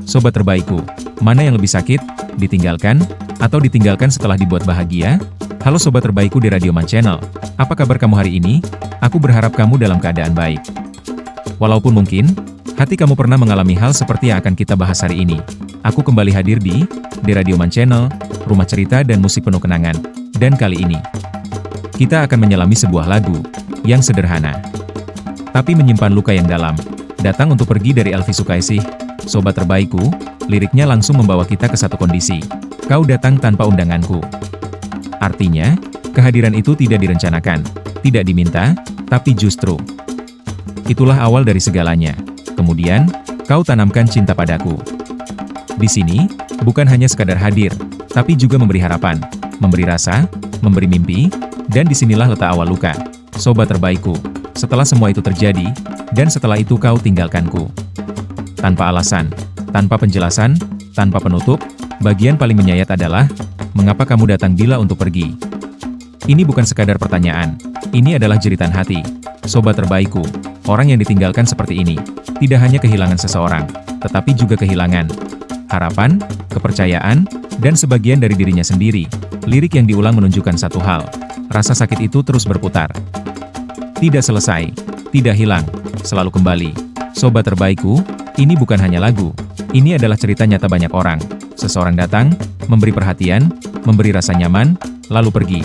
Sobat terbaikku, mana yang lebih sakit, ditinggalkan, atau ditinggalkan setelah dibuat bahagia? Halo sobat terbaikku di Radio Man Channel, apa kabar kamu hari ini? Aku berharap kamu dalam keadaan baik. Walaupun mungkin, hati kamu pernah mengalami hal seperti yang akan kita bahas hari ini. Aku kembali hadir di Radio Man Channel, rumah cerita dan musik penuh kenangan. Dan kali ini, kita akan menyelami sebuah lagu yang sederhana, tapi menyimpan luka yang dalam. Datang untuk pergi dari Elvi Sukaesih. Sobat terbaikku, liriknya langsung membawa kita ke satu kondisi. Kau datang tanpa undanganku. Artinya, kehadiran itu tidak direncanakan, tidak diminta, tapi justru itulah awal dari segalanya. Kemudian, kau tanamkan cinta padaku. Di sini, bukan hanya sekadar hadir, tapi juga memberi harapan, memberi rasa, memberi mimpi, dan disinilah letak awal luka. Sobat terbaikku, setelah semua itu terjadi, dan setelah itu kau tinggalkanku. Tanpa alasan, tanpa penjelasan, tanpa penutup, bagian paling menyayat adalah, mengapa kamu datang bila untuk pergi? Ini bukan sekadar pertanyaan, ini adalah jeritan hati. Sobat terbaikku, orang yang ditinggalkan seperti ini, tidak hanya kehilangan seseorang, tetapi juga kehilangan harapan, kepercayaan, dan sebagian dari dirinya sendiri. Lirik yang diulang menunjukkan satu hal, rasa sakit itu terus berputar. Tidak selesai, tidak hilang, selalu kembali. Sobat terbaikku, ini bukan hanya lagu, ini adalah cerita nyata banyak orang. Seseorang datang, memberi perhatian, memberi rasa nyaman, lalu pergi.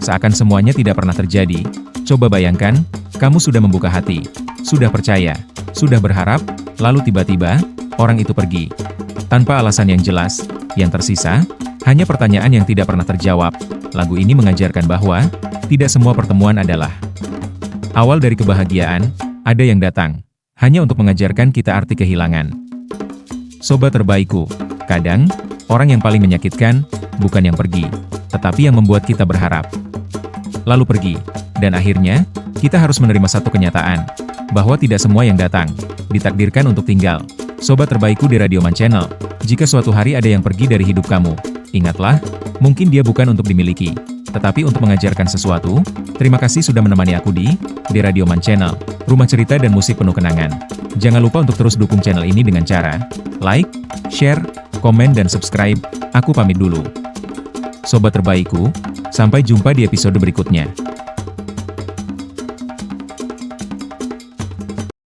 Seakan semuanya tidak pernah terjadi. Coba bayangkan, kamu sudah membuka hati, sudah percaya, sudah berharap, lalu tiba-tiba, orang itu pergi. Tanpa alasan yang jelas, yang tersisa, hanya pertanyaan yang tidak pernah terjawab. Lagu ini mengajarkan bahwa, tidak semua pertemuan adalah awal dari kebahagiaan. Ada yang datang hanya untuk mengajarkan kita arti kehilangan. Sobat terbaikku, kadang, orang yang paling menyakitkan, bukan yang pergi, tetapi yang membuat kita berharap, lalu pergi. Dan akhirnya, kita harus menerima satu kenyataan, bahwa tidak semua yang datang, ditakdirkan untuk tinggal. Sobat terbaikku di Radio Man Channel, jika suatu hari ada yang pergi dari hidup kamu, ingatlah, mungkin dia bukan untuk dimiliki, tetapi untuk mengajarkan sesuatu. Terima kasih sudah menemani aku di Radio Man Channel, rumah cerita dan musik penuh kenangan. Jangan lupa untuk terus dukung channel ini dengan cara like, share, komen dan subscribe. Aku pamit dulu. Sobat terbaikku, sampai jumpa di episode berikutnya.